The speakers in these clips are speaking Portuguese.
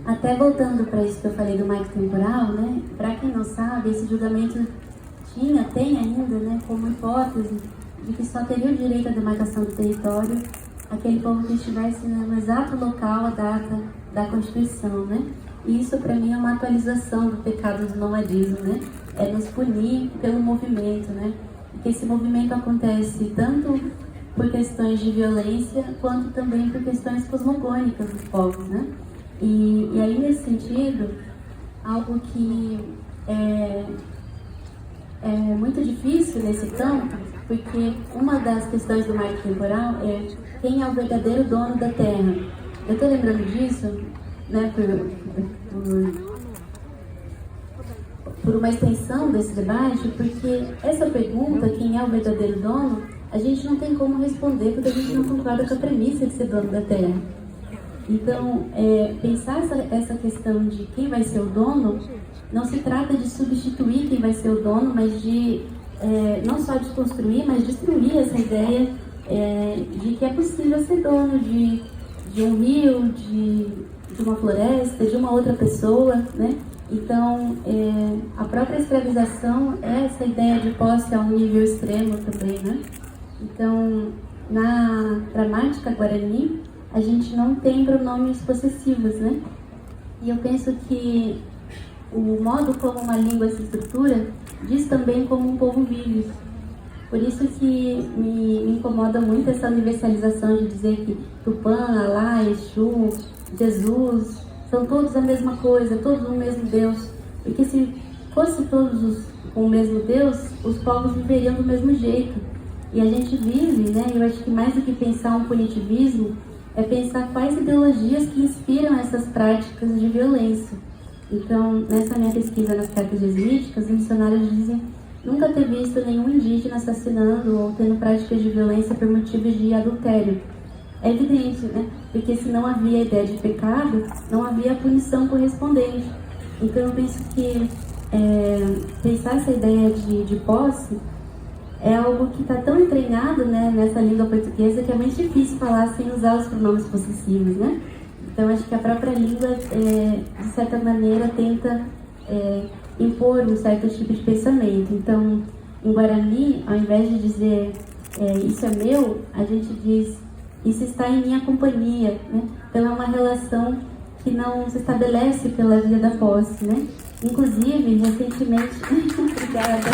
até voltando para isso que eu falei do marco temporal, né? Para quem não sabe, esse julgamento tem ainda, né, como hipótese de que só teria o direito à demarcação do território aquele povo que estivesse no exato local, a data da Constituição, né? E isso para mim é uma atualização do pecado do nomadismo, né? É nos punir pelo movimento, né? Porque esse movimento acontece tanto por questões de violência, quanto também por questões cosmogônicas dos povos, né? E aí, nesse sentido, algo que é muito difícil nesse campo, porque uma das questões do marco temporal é quem é o verdadeiro dono da Terra. Eu estou lembrando disso, né, por uma extensão desse debate, porque essa pergunta, quem é o verdadeiro dono, a gente não tem como responder, porque a gente não concorda com a premissa de ser dono da Terra. Então, pensar essa questão de quem vai ser o dono, não se trata de substituir quem vai ser o dono, mas de não só desconstruir, mas destruir essa ideia de que é possível ser dono de um rio, de uma floresta, de uma outra pessoa, né? Então, a própria escravização é essa ideia de posse a um nível extremo também, né? Então, na gramática guarani, a gente não tem pronomes possessivos, né? E eu penso que o modo como uma língua se estrutura diz também como um povo vive. Por isso que me incomoda muito essa universalização de dizer que Tupã, Alá, Exu, Jesus, são todos a mesma coisa, todos o mesmo Deus. Porque se fosse todos com o mesmo Deus, os povos viveriam do mesmo jeito. E a gente vive, né? Eu acho que mais do que pensar um punitivismo, é pensar quais ideologias que inspiram essas práticas de violência. Então, nessa minha pesquisa nas cartas jesuíticas, os missionários dizem nunca ter visto nenhum indígena assassinando ou tendo práticas de violência por motivos de adultério. É evidente, né? Porque se não havia ideia de pecado, não havia a punição correspondente. Então, eu penso que pensar essa ideia de posse é algo que está tão entranhado, né, nessa língua portuguesa que é muito difícil falar sem usar os pronomes possessivos, né? Então, acho que a própria língua, de certa maneira, tenta impor um certo tipo de pensamento. Então, em Guarani, ao invés de dizer isso é meu, a gente diz isso está em minha companhia, né? Então, é uma relação que não se estabelece pela via da posse, né? Inclusive, recentemente... Obrigada.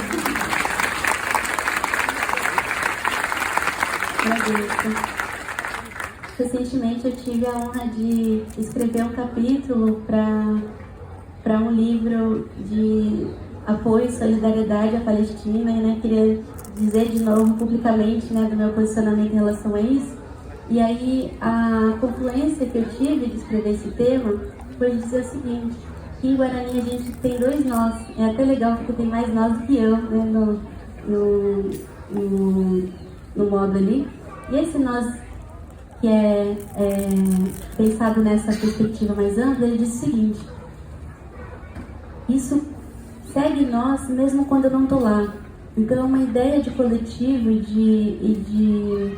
Recentemente eu tive a honra de escrever um capítulo para um livro de apoio e solidariedade à Palestina, e né, queria dizer de novo publicamente, né, do meu posicionamento em relação a isso. E aí a confluência que eu tive de escrever esse tema foi dizer o seguinte, que em Guarani a gente tem dois nós, é até legal porque tem mais nós do que eu, né, no modo ali. E esse nós, que é pensado nessa perspectiva mais ampla, ele diz o seguinte: isso segue nós mesmo quando eu não estou lá. Então é uma ideia de coletivo e de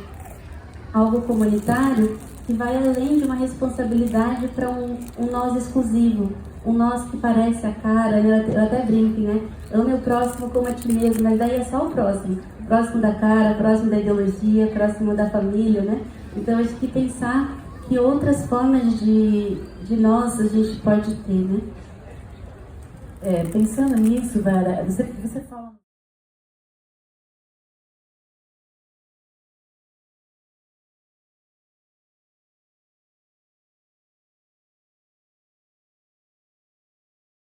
algo comunitário que vai além de uma responsabilidade para um nós exclusivo, um nós que parece a cara, eu até brinco, né? Ame o próximo como a ti mesmo, mas daí é só o próximo da cara, próximo da ideologia, próximo da família, né? Então, acho que pensar que outras formas de nós a gente pode ter, né? Pensando nisso, Vera, você fala...